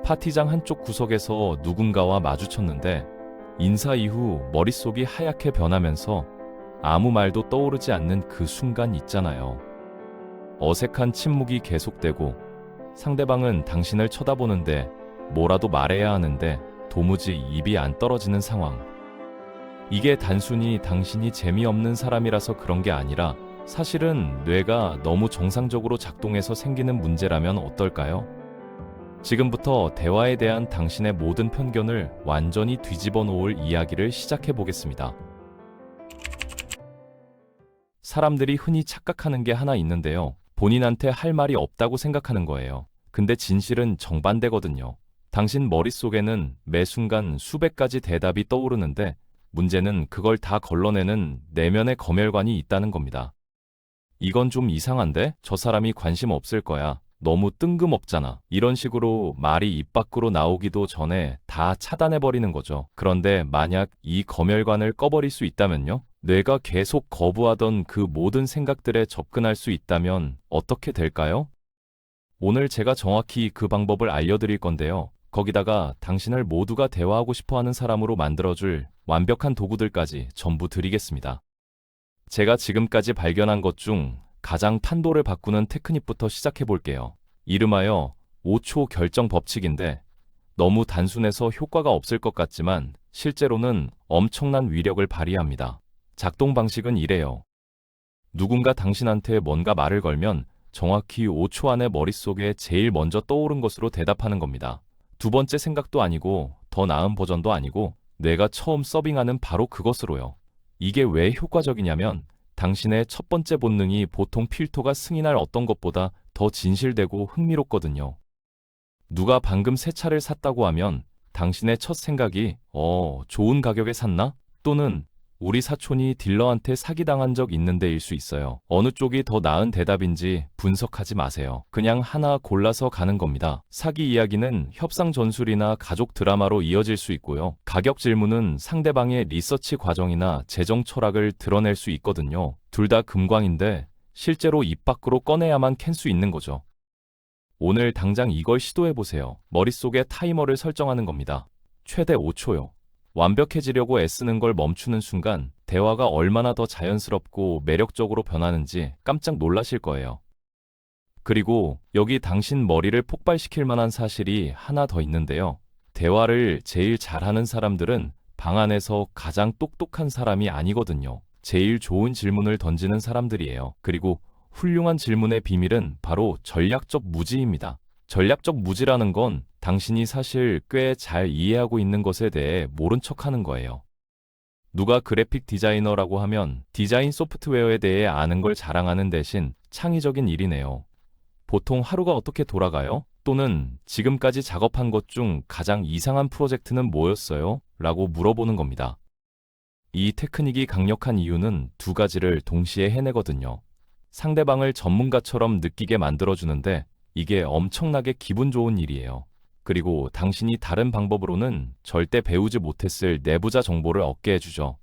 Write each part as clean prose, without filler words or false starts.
파티장 한쪽 구석에서 누군가와 마주쳤는데 인사 이후 머릿속이 하얗게 변하면서 아무 말도 떠오르지 않는 그 순간 있잖아요. 어색한 침묵이 계속되고 상대방은 당신을 쳐다보는데 뭐라도 말해야 하는데 도무지 입이 안 떨어지는 상황. 이게 단순히 당신이 재미없는 사람이라서 그런 게 아니라 사실은 뇌가 너무 정상적으로 작동해서 생기는 문제라면 어떨까요? 지금부터 대화에 대한 당신의 모든 편견을 완전히 뒤집어 놓을 이야기를 시작해 보겠습니다. 사람들이 흔히 착각하는 게 하나 있는데요. 본인한테 할 말이 없다고 생각하는 거예요. 근데 진실은 정반대거든요. 당신 머릿속에는 매 순간 수백 가지 대답이 떠오르는데 문제는 그걸 다 걸러내는 내면의 검열관이 있다는 겁니다. 이건 좀 이상한데? 저 사람이 관심 없을 거야. 너무 뜬금없잖아. 이런 식으로 말이 입 밖으로 나오기도 전에 다 차단해버리는 거죠. 그런데 만약 이 검열관을 꺼버릴 수 있다면요? 뇌가 계속 거부하던 그 모든 생각들에 접근할 수 있다면 어떻게 될까요? 오늘 제가 정확히 그 방법을 알려드릴 건데요. 거기다가 당신을 모두가 대화하고 싶어하는 사람으로 만들어줄 완벽한 도구들까지 전부 드리겠습니다. 제가 지금까지 발견한 것 중 가장 판도를 바꾸는 테크닉부터 시작해 볼게요. 이름하여 5초 결정 법칙인데 너무 단순해서 효과가 없을 것 같지만 실제로는 엄청난 위력을 발휘합니다. 작동 방식은 이래요. 누군가 당신한테 뭔가 말을 걸면 정확히 5초 안에 머릿속에 제일 먼저 떠오른 것으로 대답하는 겁니다. 두 번째 생각도 아니고 더 나은 버전도 아니고 뇌가 처음 서빙하는 바로 그것으로요. 이게 왜 효과적이냐면 당신의 첫 번째 본능이 보통 필터가 승인할 어떤 것보다 더 진실되고 흥미롭거든요. 누가 방금 새 차를 샀다고 하면 당신의 첫 생각이 좋은 가격에 샀나? 또는 우리 사촌이 딜러한테 사기당한 적 있는데일 수 있어요. 어느 쪽이 더 나은 대답인지 분석하지 마세요. 그냥 하나 골라서 가는 겁니다. 사기 이야기는 협상 전술이나 가족 드라마로 이어질 수 있고요. 가격 질문은 상대방의 리서치 과정이나 재정 철학을 드러낼 수 있거든요. 둘 다 금광인데 실제로 입 밖으로 꺼내야만 캔 수 있는 거죠. 오늘 당장 이걸 시도해보세요. 머릿속에 타이머를 설정하는 겁니다. 최대 5초요. 완벽해지려고 애쓰는 걸 멈추는 순간 대화가 얼마나 더 자연스럽고 매력적으로 변하는지 깜짝 놀라실 거예요. 그리고 여기 당신 머리를 폭발시킬 만한 사실이 하나 더 있는데요. 대화를 제일 잘하는 사람들은 방 안에서 가장 똑똑한 사람이 아니거든요. 제일 좋은 질문을 던지는 사람들이에요. 그리고 훌륭한 질문의 비밀은 바로 전략적 무지입니다. 전략적 무지라는 건 당신이 사실 꽤 잘 이해하고 있는 것에 대해 모른 척하는 거예요. 누가 그래픽 디자이너라고 하면 디자인 소프트웨어에 대해 아는 걸 자랑하는 대신 창의적인 일이네요. 보통 하루가 어떻게 돌아가요? 또는 지금까지 작업한 것 중 가장 이상한 프로젝트는 뭐였어요? 라고 물어보는 겁니다. 이 테크닉이 강력한 이유는 두 가지를 동시에 해내거든요. 상대방을 전문가처럼 느끼게 만들어주는데 이게 엄청나게 기분 좋은 일이에요. 그리고 당신이 다른 방법으로는 절대 배우지 못했을 내부자 정보를 얻게 해주죠.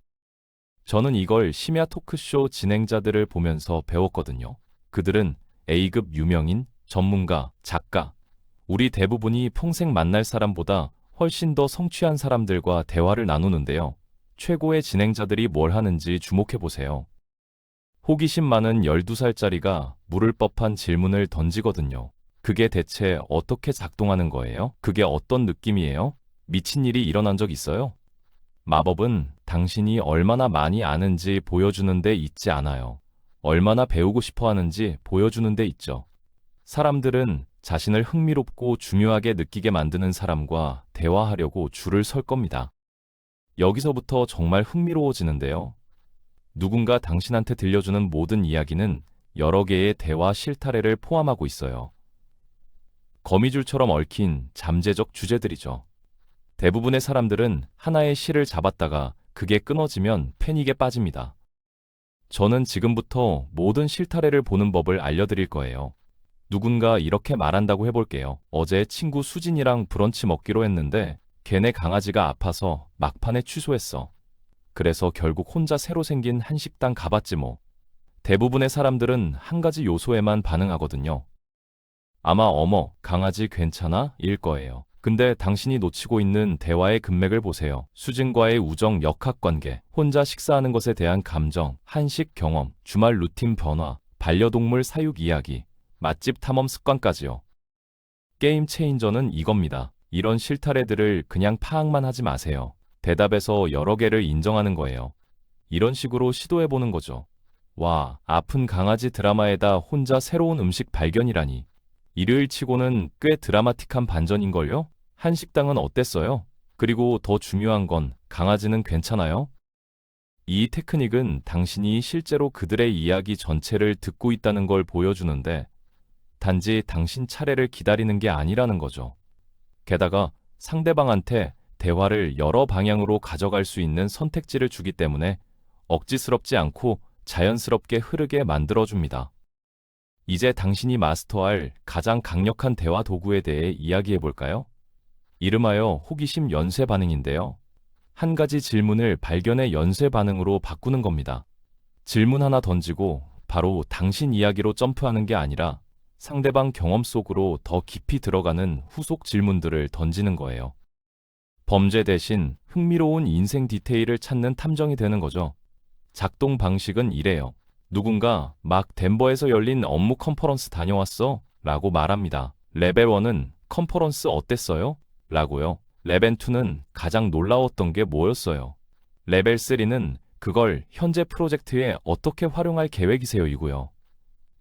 저는 이걸 심야 토크쇼 진행자들을 보면서 배웠거든요. 그들은 A급 유명인, 전문가, 작가, 우리 대부분이 평생 만날 사람보다 훨씬 더 성취한 사람들과 대화를 나누는데요. 최고의 진행자들이 뭘 하는지 주목해보세요. 호기심 많은 12살짜리가 물을 법한 질문을 던지거든요. 그게 대체 어떻게 작동하는 거예요? 그게 어떤 느낌이에요? 미친 일이 일어난 적 있어요? 마법은 당신이 얼마나 많이 아는지 보여주는 데 있지 않아요. 얼마나 배우고 싶어 하는지 보여주는 데 있죠. 사람들은 자신을 흥미롭고 중요하게 느끼게 만드는 사람과 대화하려고 줄을 설 겁니다. 여기서부터 정말 흥미로워지는데요. 누군가 당신한테 들려주는 모든 이야기는 여러 개의 대화 실타래를 포함하고 있어요. 거미줄처럼 얽힌 잠재적 주제들이죠. 대부분의 사람들은 하나의 실을 잡았다가 그게 끊어지면 패닉에 빠집니다. 저는 지금부터 모든 실타래를 보는 법을 알려드릴 거예요. 누군가 이렇게 말한다고 해볼게요. 어제 친구 수진이랑 브런치 먹기로 했는데 걔네 강아지가 아파서 막판에 취소했어. 그래서 결국 혼자 새로 생긴 한식당 가봤지 뭐. 대부분의 사람들은 한 가지 요소에만 반응하거든요. 아마 어머, 강아지 괜찮아? 일 거예요. 근데 당신이 놓치고 있는 대화의 금맥을 보세요. 수진과의 우정, 역학관계, 혼자 식사하는 것에 대한 감정, 한식 경험, 주말 루틴 변화, 반려동물 사육 이야기, 맛집 탐험 습관까지요. 게임 체인저는 이겁니다. 이런 실타래들을 그냥 파악만 하지 마세요. 대답에서 여러 개를 인정하는 거예요. 이런 식으로 시도해보는 거죠. 와, 아픈 강아지 드라마에다 혼자 새로운 음식 발견이라니. 일요일 치고는 꽤 드라마틱한 반전인걸요? 한식당은 어땠어요? 그리고 더 중요한 건 강아지는 괜찮아요? 이 테크닉은 당신이 실제로 그들의 이야기 전체를 듣고 있다는 걸 보여주는데 단지 당신 차례를 기다리는 게 아니라는 거죠. 게다가 상대방한테 대화를 여러 방향으로 가져갈 수 있는 선택지를 주기 때문에 억지스럽지 않고 자연스럽게 흐르게 만들어줍니다. 이제 당신이 마스터할 가장 강력한 대화 도구에 대해 이야기해 볼까요? 이름하여 호기심 연쇄 반응인데요. 한 가지 질문을 발견의 연쇄 반응으로 바꾸는 겁니다. 질문 하나 던지고 바로 당신 이야기로 점프하는 게 아니라 상대방 경험 속으로 더 깊이 들어가는 후속 질문들을 던지는 거예요. 범죄 대신 흥미로운 인생 디테일을 찾는 탐정이 되는 거죠. 작동 방식은 이래요. 누군가 막 덴버에서 열린 업무 컨퍼런스 다녀왔어? 라고 말합니다. 레벨 1은 컨퍼런스 어땠어요? 라고요. 레벨 2는 가장 놀라웠던 게 뭐였어요? 레벨 3는 그걸 현재 프로젝트에 어떻게 활용할 계획이세요? 이고요.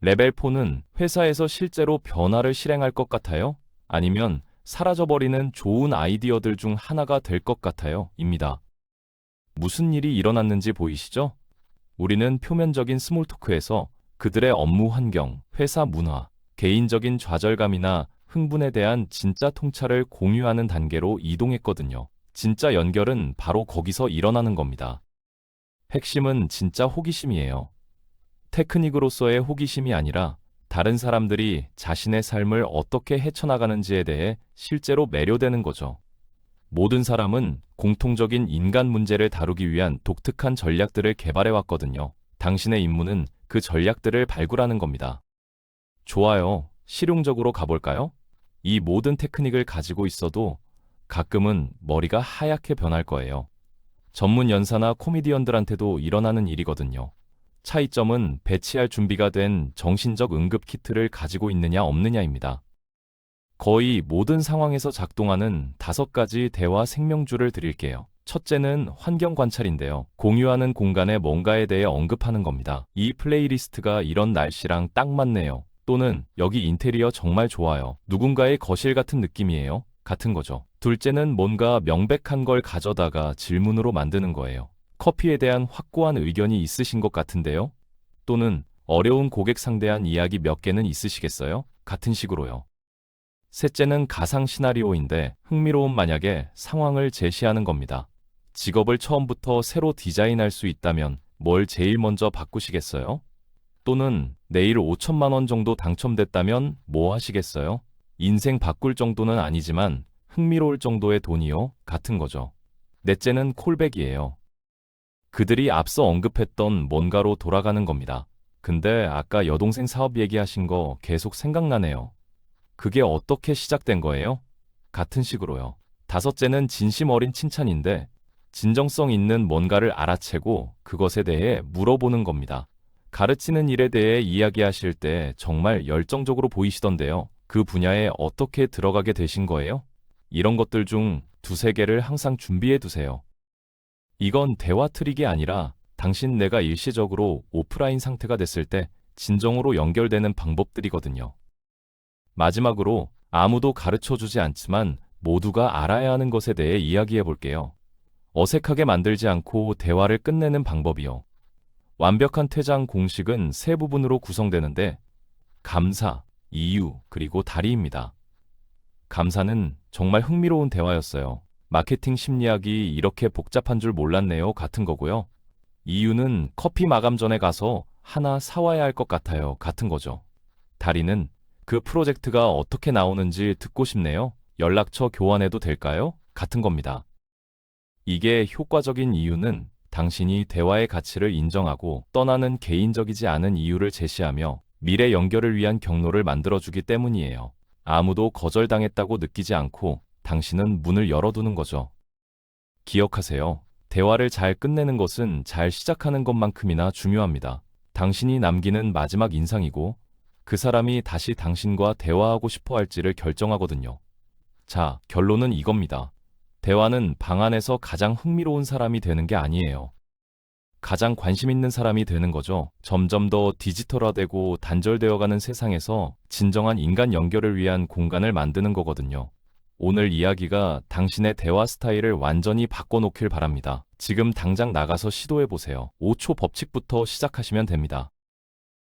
레벨 4는 회사에서 실제로 변화를 실행할 것 같아요? 아니면 사라져버리는 좋은 아이디어들 중 하나가 될 것 같아요? 입니다. 무슨 일이 일어났는지 보이시죠? 우리는 표면적인 스몰 토크에서 그들의 업무 환경, 회사 문화, 개인적인 좌절감이나 흥분에 대한 진짜 통찰을 공유하는 단계로 이동했거든요. 진짜 연결은 바로 거기서 일어나는 겁니다. 핵심은 진짜 호기심이에요. 테크닉으로서의 호기심이 아니라 다른 사람들이 자신의 삶을 어떻게 헤쳐나가는지에 대해 실제로 매료되는 거죠. 모든 사람은 공통적인 인간 문제를 다루기 위한 독특한 전략들을 개발해왔거든요. 당신의 임무는 그 전략들을 발굴하는 겁니다. 좋아요. 실용적으로 가볼까요? 이 모든 테크닉을 가지고 있어도 가끔은 머리가 하얗게 변할 거예요. 전문 연사나 코미디언들한테도 일어나는 일이거든요. 차이점은 배치할 준비가 된 정신적 응급 키트를 가지고 있느냐 없느냐입니다. 거의 모든 상황에서 작동하는 5가지 대화 생명줄을 드릴게요. 첫째는 환경 관찰인데요. 공유하는 공간에 뭔가에 대해 언급하는 겁니다. 이 플레이리스트가 이런 날씨랑 딱 맞네요. 또는 여기 인테리어 정말 좋아요. 누군가의 거실 같은 느낌이에요. 같은 거죠. 둘째는 뭔가 명백한 걸 가져다가 질문으로 만드는 거예요. 커피에 대한 확고한 의견이 있으신 것 같은데요. 또는 어려운 고객 상대한 이야기 몇 개는 있으시겠어요? 같은 식으로요. 셋째는 가상 시나리오인데 흥미로운 만약에 상황을 제시하는 겁니다. 직업을 처음부터 새로 디자인할 수 있다면 뭘 제일 먼저 바꾸시겠어요? 또는 내일 5천만 원 정도 당첨됐다면 뭐 하시겠어요? 인생 바꿀 정도는 아니지만 흥미로울 정도의 돈이요? 같은 거죠. 넷째는 콜백이에요. 그들이 앞서 언급했던 뭔가로 돌아가는 겁니다. 근데 아까 여동생 사업 얘기하신 거 계속 생각나네요. 그게 어떻게 시작된 거예요? 같은 식으로요. 다섯째는 진심 어린 칭찬인데 진정성 있는 뭔가를 알아채고 그것에 대해 물어보는 겁니다. 가르치는 일에 대해 이야기하실 때 정말 열정적으로 보이시던데요. 그 분야에 어떻게 들어가게 되신 거예요? 이런 것들 중 2~3개를 항상 준비해 두세요. 이건 대화 트릭이 아니라 당신 내가 일시적으로 오프라인 상태가 됐을 때 진정으로 연결되는 방법들이거든요. 마지막으로 아무도 가르쳐주지 않지만 모두가 알아야 하는 것에 대해 이야기해 볼게요. 어색하게 만들지 않고 대화를 끝내는 방법이요. 완벽한 퇴장 공식은 3부분으로 구성되는데 감사, 이유, 그리고 다리입니다. 감사는 정말 흥미로운 대화였어요. 마케팅 심리학이 이렇게 복잡한 줄 몰랐네요. 같은 거고요. 이유는 커피 마감 전에 가서 하나 사와야 할 것 같아요. 같은 거죠. 다리는 그 프로젝트가 어떻게 나오는지 듣고 싶네요. 연락처 교환해도 될까요? 같은 겁니다. 이게 효과적인 이유는 당신이 대화의 가치를 인정하고 떠나는 개인적이지 않은 이유를 제시하며 미래 연결을 위한 경로를 만들어주기 때문이에요. 아무도 거절당했다고 느끼지 않고 당신은 문을 열어두는 거죠. 기억하세요. 대화를 잘 끝내는 것은 잘 시작하는 것만큼이나 중요합니다. 당신이 남기는 마지막 인상이고 그 사람이 다시 당신과 대화하고 싶어 할지를 결정하거든요. 자, 결론은 이겁니다. 대화는 방 안에서 가장 흥미로운 사람이 되는 게 아니에요. 가장 관심 있는 사람이 되는 거죠. 점점 더 디지털화되고 단절되어가는 세상에서 진정한 인간 연결을 위한 공간을 만드는 거거든요. 오늘 이야기가 당신의 대화 스타일을 완전히 바꿔놓길 바랍니다. 지금 당장 나가서 시도해보세요. 5초 법칙부터 시작하시면 됩니다.